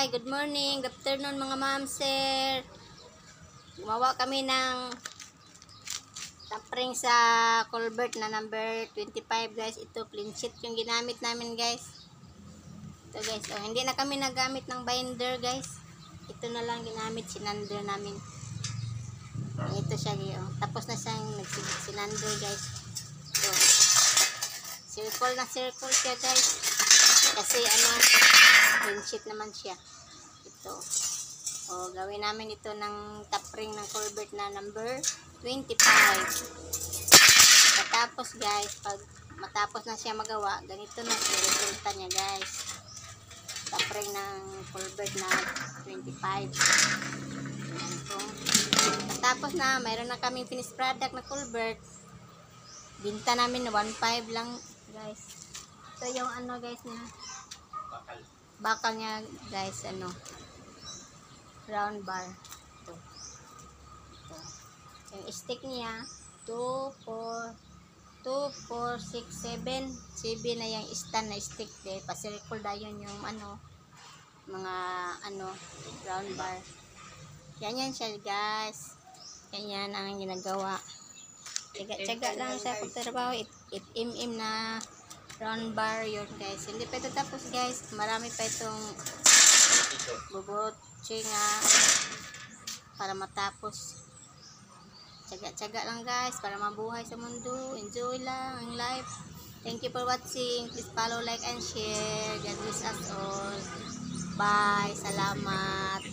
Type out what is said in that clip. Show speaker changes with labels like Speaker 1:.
Speaker 1: Hi, good morning, good afternoon mga ma'am, sir. Gumawa kami ng tapring sa culvert na number 25 guys. Ito plain sheet yung ginamit namin guys. Ito guys, oh, hindi na kami nagamit ng binder guys. Ito na lang ginamit, sinander namin. Ito siya oh. Tapos na siyang sinander guys. Ito. Circle na circle siya guys. Kasi ano, plain sheet naman siya. Ito. O, gawin namin ito ng tapring ng culvert na number 25. Matapos guys, pag matapos na siya magawa, ganito na siya resulta niya guys. Tapring ng culvert na 25. Ito. Matapos na, mayroon na kaming finished product na culvert. Binta namin na 1.5 lang guys. Ito yung ano guys na bakal niya guys, ano, round bar. Ito. Ito. Yung stick niya 2, 4, 6, 7 na yung stand na stick de. Pasirikul da yun yung ano, mga ano, round bar. Yan siya guys. Yan ang ginagawa. Tsaga lang sa pagtrabaho. It na round bar yun guys. Hindi pa ito tapos guys. Marami pa itong bubotche nga para matapos. Tsaga lang guys para mabuhay sa mundo. Enjoy lang ang life. Thank you for watching. Please follow, like, and share. God bless us all. Bye. Salamat.